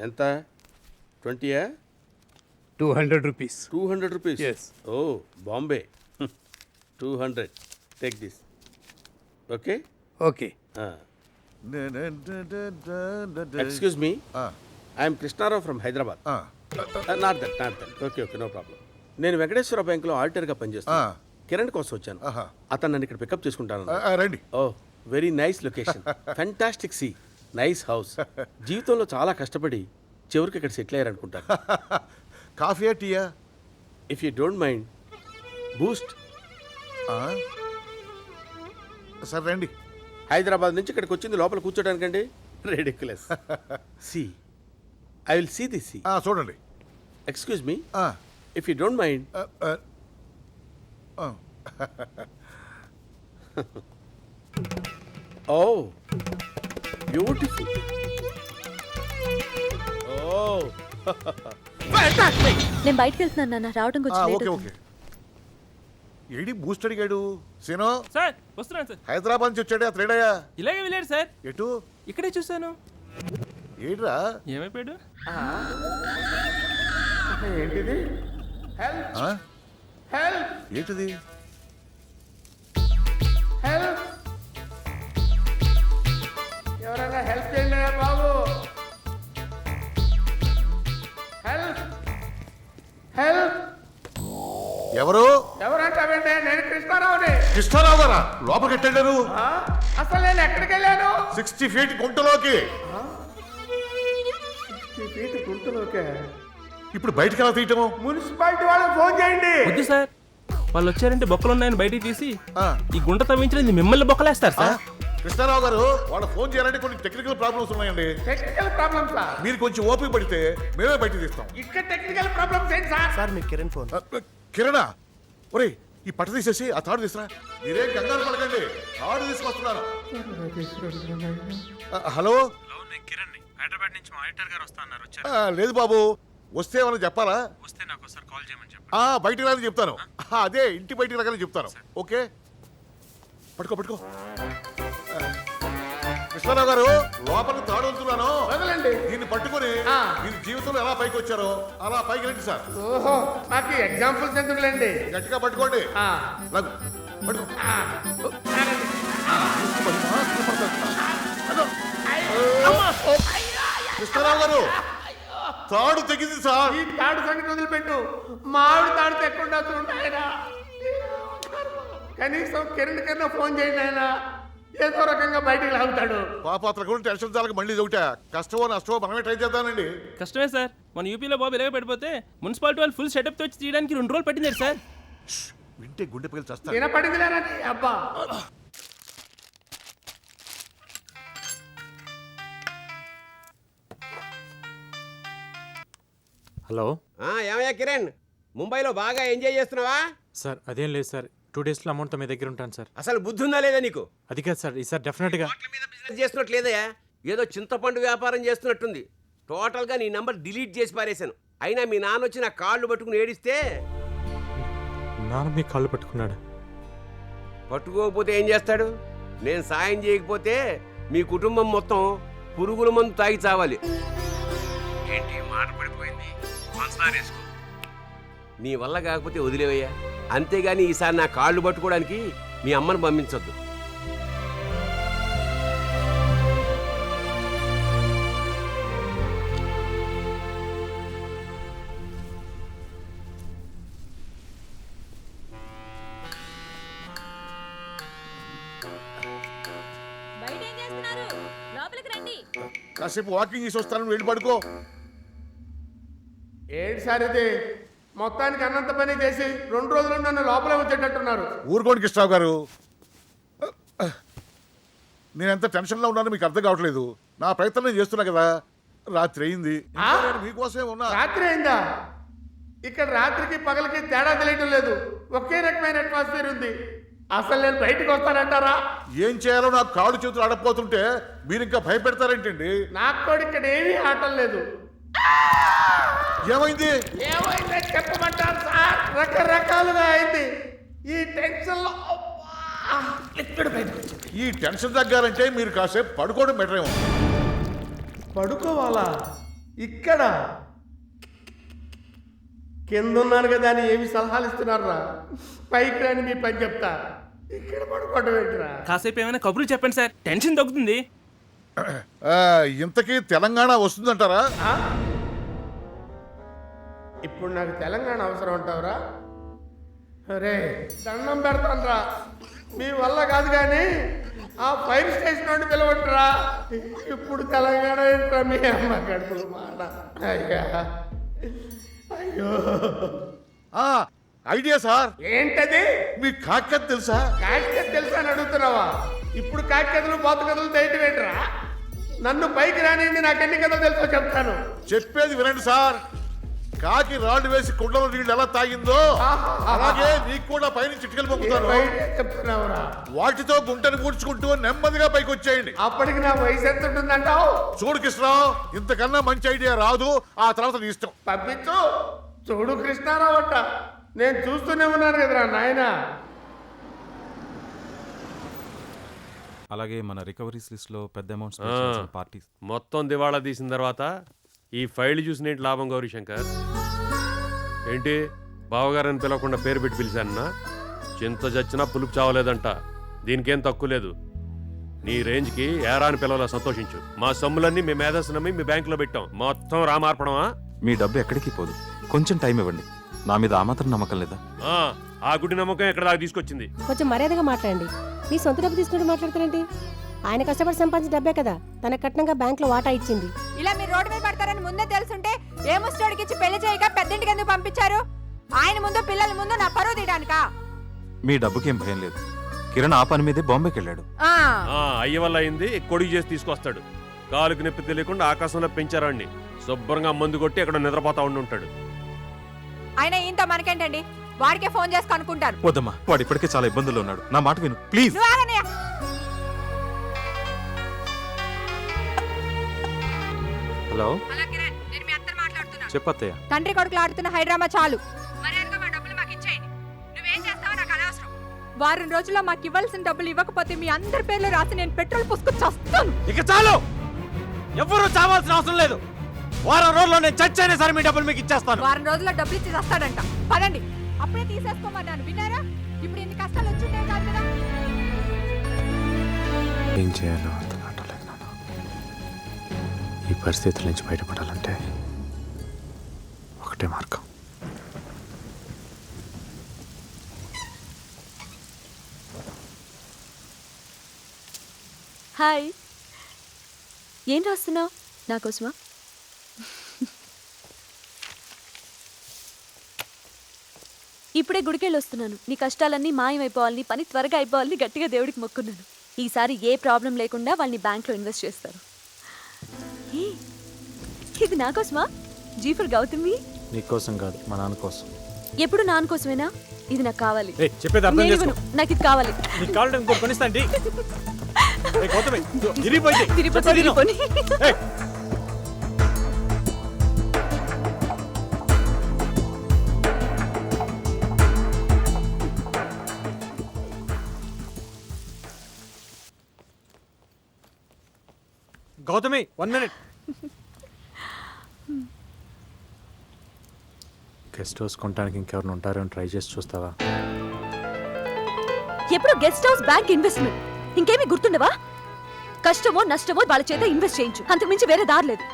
ఎంత 20? 200 rupees. 200 rupees? Yes. Oh, Bombay. 200. Take this. Okay? Okay. Excuse me. I am Krishnarao from Hyderabad. Not that. Okay, no problem. నేను వెంకటేశ్వర బ్యాంకులో ఆడిటర్గా పనిచేస్తాను. కిరణ్ కోసం వచ్చాను. అతను నన్ను ఇక్కడ పికప్ చేసుకుంటాను. రండి. Oh very nice location, fantastic see, nice house. జీవితంలో చాలా కష్టపడి చివరికి ఇక్కడ సెటిల్ అయ్యారు అనుకుంటాను. కాఫీయా టీయా? If you don't mind boost. సరే రండి. హైదరాబాద్ నుంచి ఇక్కడికి వచ్చింది లోపల కూర్చోడానికండి. Ridiculous. See I will see this see. చూడండి. Excuse me, if you don't mind. Oh beautiful. ఓ నేను బయటకు వెళ్తున్నాను నాన్న, రావడం కొంచెం లేట్ ఓకే అవుతుంది. ఓకే. ఏడి బూస్ట్ అడిగాడు సీనో? సార్ వస్తున్నాను సార్. హైదరాబాద్ నుంచి వచ్చాడు అతడయ్యా. ఇలాగే వెళ్ళాడు సార్. ఎటు? ఇక్కడే చూశాను. ఏడ్రా ఏమైపోయాడు? ఏంటిది? ఏంటిది? హెల్ప్, ఎవరైనా హెల్ప్ చేయండి బాబు. Help help. ఎవరు? ఎవరంటావేంటి? నేను కృష్ణారావుని. కృష్ణారావు గారా? లోపలికి ఎట్టాడు? అసలు నేను ఎక్కడికి వెళ్ళాను? 60 feet గుంటలోకి. 60 feet గుంటలోకే. ఇప్పుడు బయటకు ఎలా తీయటము? మున్సిపాలిటీ వాళ్ళకి ఫోన్ చేయండి. వద్దు సార్, వాళ్ళు వచ్చారంటే బొక్కలు ఉన్నాయని బయటికి తీసి ఈ గుంట తవ్వించలేదు మిమ్మల్ని బొక్కలేస్తారు సార్. కృష్ణారావు గారు, వాళ్ళు ఫోన్ చేయాలంటే కొన్ని టెక్నికల్ ప్రాబ్లమ్స్ ఉన్నాయండి. Technical problems sir. మీరు కొంచెం ఓపిక పడితే మేమే బయటకు తీస్తాం. ఇక్కడ టెక్నికల్ ప్రాబ్లమ్స్ ఏంటి సార్? సార్ మీ కిరణ్ ఫోన్. కిరణా, ఒరేయ్ ఈ పట్ట తీసేసి ఆ తాడు తీసురా. మీరేం కంగారు పడకండి, తాడు తీసుకొస్తున్నాను. హలో, నేను కిరణ్ ని. హైదరాబాద్ నుంచి మా ఆడిటర్ గారు వస్తా అన్నారు. వచ్చారు? లేదు బాబు, వస్తే ఏమన్నా చెప్పాలా? వస్తే నాకు ఒకసారి కాల్ చేయమని చెప్పండి. బయటికి రాని చెప్తాను. అదే ఇంటి బయటికి రాగానే చెప్తాను. ఓకే, పట్టుకో. కృష్ణారావు గారు, లోపల తాడు వదులుతున్నాను. వదలండి. దీన్ని పట్టుకొని మీరు జీవితంలో ఎలా పైకి వచ్చారో అలా పైకి రండి సార్. ఓహో, నాకు ఎగ్జాంపుల్స్ ఎందుకులేండి. గట్టిగా పట్టుకోండి. లాగు. పట్టుకో. కృష్ణారావు గారు, తాడు తెగింది సార్. ఈ తాడు సంగతి వదిలిపెట్టు, మామిడి తాడు తెక్కుండా చూడాయన. కనీసం కిరణ్ కన్నా ఫోన్ చేయండి ఆయన, ఏదో రకంగా బయటికి లాగుతాడు. పాపాత్ర కూడా టెన్షన్ చాలక మళ్ళీ ఒకట కష్టమో నష్టమో మనమే ట్రై చేద్దానండి. కష్టమే సార్, మన యూపీలో బాబు ఇలాగే పడిపోతే మున్సిపాలిటీ వాళ్ళు ఫుల్ సెటప్ తో వచ్చి తీయడానికి 2 రోజులు పట్టింది సార్. వింటే గుండె పగిలి చేస్తా. వినపడింది లేరండి అబ్బా. హలో. ఏమయ్యా కిరణ్, ముంబైలో బాగా ఎంజాయ్ చేస్తున్నావా? సార్ అదేం లేదు సార్, 2 daysలో అమౌంట్తో మీ దగ్గర ఉంటాను సార్. అసలు బుద్ధి ఉందా లేదా నీకు? అది కాదు సార్, ఈసారి డెఫినెట్గా. హోటల్ మీద బిజినెస్ చేస్తున్నట్లేదయ్యా, ఏదో చింతపండు వ్యాపారం చేస్తున్నట్టుంది. టోటల్గా నీ నంబర్ డిలీట్ చేసి పారేశాను. అయినా మీ నాన్న వచ్చి నా కాళ్ళు పట్టుకుని ఏడిస్తే. నాన్న మీ కాళ్ళు పట్టుకున్నాడు. పట్టుకోకపోతే ఏం చేస్తాడు? నేను సాయం చేయకపోతే మీ కుటుంబం మొత్తం పురుగుల మందు తాగి చావాలి. ఏంటి మాట పడిపోయింది? మనసారేసుకో. నీ వల్ల కాకపోతే వదిలేవయ్యా, అంతేగాని ఈసారి నా కాళ్ళు పట్టుకోవడానికి మీ అమ్మను పంపించొద్దు. బయట ఏం చేస్తున్నారు? లోపలికి రండి. కాసేపు వాకింగ్ చేసి వస్తాను, వెళ్ళి పడుకో. ఏంటి సార్ ఇది? మొత్తానికి అన్నంత పని చేసి 2 రోజులు నన్ను లోపలే వచ్చేటట్టున్నారు. ఊరుకోండి కృష్ణరావు గారు, నేను ఎంత టెన్షన్లో ఉన్నానో మీకు అర్థం కావట్లేదు. నా ప్రయత్నం నేను చేస్తున్నా కదా. రాత్రి అయింది, నేను మీకోసమే ఉన్నా. రాత్రి అయిందా? ఇక్కడ రాత్రికి పగలకి తేడా తెలియటం లేదు, ఒకే రకమైన అట్మాస్ఫియర్ ఉంది. అసలు నేను బయటకు వస్తానంటారా? ఏం చేయాలో నాకు కాళ్ళు చేతులు ఆడపోతుంటే మీరు ఇంకా భయపెడతారేంటండి? నాకు కూడా ఇక్కడ ఏమీ ఆటం లేదు. ఏమైంది? ఏమైంది చెప్పమంటారు సార్? రకరకాలుగా అయింది. ఈ టెన్షన్ లో ఈ టెన్షన్ తగ్గాలంటే మీరు కాసేపు పడుకోవడం బెటర్ ఏమో. పడుకోవాలా? ఇక్కడ కింద ఉన్నాను కదా అని ఏమి సలహాలు ఇస్తున్నారా? పైకి రాని మీ పని చెప్తా. ఇక్కడ పడుకోవటం ఏంటిరా? కాసేపు ఏమైనా కబుర్లు చెప్పండి సార్, టెన్షన్ తగ్గుతుంది. ఇంతకీ తెలంగాణ వస్తుందంటారా? ఇప్పుడు నాకు తెలంగాణ అవసరం అంటావురా? అరే దండం పెడతానురా, మీ వల్ల కాదు కానీ ఆ ఫైర్ స్టేషన్ నుండి పిలవట్రా. ఇప్పుడు తెలంగాణ ఏంట్రా మీ అమ్మ గడుపులు మాట. అయ్యా అయ్యో ఐడియా సార్. ఏంటది? మీకు కాకత్ తెలుసా? కాకికథ తెలుసా అని అడుగుతున్నావా? ఇప్పుడు కాకికథలు బాతు కథలు తేయటం ఏంట్రా? నన్ను పైకి రానియండి, నాకు ఎన్ని కథలు తెలుసో చెప్తాను. చెప్పేది వినండి సార్. కాకి రాళ్ళు వేసి కుండలో నీళ్ళు ఎలా తాగిందో అలాగే నీకు కూడా పైన చిటికలు పంపుతారు. చెప్తున్నావురా? వాటితో గుంటను పూడ్చుకుంటూ నెమ్మదిగా పైకి వచ్చేయండి. అప్పటికి నా వయసు ఎంత ఉంటుందంటావు? చూడు కృష్ణరావు, ఇంతకన్నా మంచి ఐడియా రాదు. ఆ తర్వాత నీ ఇష్టం. పంపించు. చూడు కృష్ణారావు అంట, నేను చూస్తూనే ఉన్నాను కదరా నాయనా. అలాగే మన రికవరీస్ లిస్ట్ లో పెద్ద అమౌంట్స్ పార్టీస్ మొత్తం దివాళా తీసిన తర్వాత ఈ ఫైల్ చూసినేంటి లాభం గౌరీ శంకర్? ఏంటి బావగారని పిలవకుండా పేరు పెట్టి పిలిచానన్నా? చింత చచ్చినా పులుపు చావలేదంట. దీనికేం తక్కువ లేదు. నీ రేంజ్కి ఏరా అని పిలవలా సంతోషించు. మా సొమ్ములన్నీ మీ మేధస్సు నమ్మి మీ బ్యాంకులో పెట్టాం. మొత్తం రామార్పణమా? మీ డబ్బు ఎక్కడికి పోదు, కొంచెం టైం ఇవ్వండి. నా మీద ఆ మాత్రం నమ్మకం లేదా? ఆ గుడి నమ్మకం ఎక్కడ దాకా తీసుకొచ్చింది? కొంచెం మర్యాదగా మాట్లాడండి. మీ సొంత డబ్బు తీసుకుంటూ మాట్లాడతారేంటి? ఆయన కష్టపడి సంపాదించిన డబ్బే కదా తన కట్నంగా బ్యాంక్ లో వాటా ఇచ్చింది. ఇలా మీరు రోడ్డు మీద పడతారని ముందే తెలుసుంటే ఏ ముస్టోడికి ఇచ్చి పెళ్లి చేయక పెద్దింటికి ఎందుకు పంపించారు? ఆయన ముందు పిల్లల ముందు నా పరువు తీయడానికా? మీ డబ్బుకేం భయం లేదు. కిరణ్ ఆ పని మీదే బాంబేకి వెళ్ళాడు. అయ్య వల్ల అయింది, కొడుకు చేసి తీసుకొస్తాడు. కాలుకి నొప్పి తెలియకుండా ఆకాశంలో పెంచారాన్ని. శుభ్రంగా మందు కొట్టి అక్కడ నిద్రపోతా ఉండి. ఆయన ఈయంతో మనకేంటండి? వాడికే ఫోన్ చేసి కనుక్కుంటాను. వద్దమ్మా, వాడు ఇప్పటికే చాలా ఇబ్బందుల్లో ఉన్నాడు. నా మాట విను ప్లీజ్. నువ్వు ఆగనయ్యా. హలో హలో కిరణ్, నేను మీ అత్తని మాట్లాడుతున్నా. చెప్పత్తయ్య. తండ్రి కొడుకులు ఆడుతున్న హైడ్రామా చాలు. మర్యాదగా మా డబ్బులు మాకు ఇచ్చేయండి. నువ్వేం చేస్తావో నాకు అనవసరం. వారం రోజుల్లో మాకు ఇవ్వాల్సిన డబ్బులు ఇవ్వకపోతే మీ అందరి పేర్లు రాసి నేను పెట్రోల్ పోసుకొని చస్తాను. ఇక చాలు, ఎవరు చావాల్సిన అవసరం లేదు. వారం రోజుల్లో నేను చచ్చైనా సరే మీ డబ్బులు మీకు ఇచ్చేస్తాను. వారం రోజుల్లో డబ్బులు ఇచ్చి చస్తాడంట. పదండి, అప్పుడే తీసేసుకోమన్నాను. విన్నారా? ఇప్పుడు ఎన్ని కష్టాలు వచ్చిండే కాదు కదా. ఏం చేయాలో అర్థం కావట్లేదు నాన్న. ఈ పరిస్థితుల నుంచి బయటపడాలంటే ఒకటే మార్గం. హాయ్, ఏం రాస్తున్నావు? నాకోసమా? ఇప్పుడే గుడికెళ్ళి వస్తున్నాను. నీ కష్టాలన్నీ మాయమైపోవాలని, పని త్వరగా అయిపోవాలని గట్టిగా దేవుడికి మొక్కున్నాను. ఈసారి ఏ ప్రాబ్లం లేకుండా వాళ్ళని బ్యాంక్లో ఇన్వెస్ట్ చేస్తారు. ఇది నాకోసమా? జీఫర్ గౌతమి నీకోసం కాదు, మా నాన్న కోసం. ఎప్పుడు నాన్న కోసమేనా? ఇది నాకు కావాలి. చెప్పేది అర్థం నేను చేసుకో. ఇవ్వను. నాకు ఇది కావాలి. నీకు కావాలంటే ఇంకోటి కొనిస్తా అండి. గౌతమి ఇరిగిపోయింది. తిరిగిపోతే తిరిగిపోని. గౌతమి 1 minute. గెస్ట్ హౌస్ కొనడానికి ఇంకెవరిని ఉంటారో ట్రై చేసి చూస్తావా? ఎప్పుడు గెస్ట్ హౌస్, బ్యాంక్, ఇన్వెస్ట్మెంట్, ఇంకేమీ గుర్తుండవా? కష్టమో నష్టమో వాళ్ళ చేత ఇన్వెస్ట్ చేయించు, అంతకుమించి వేరే దారి లేదు.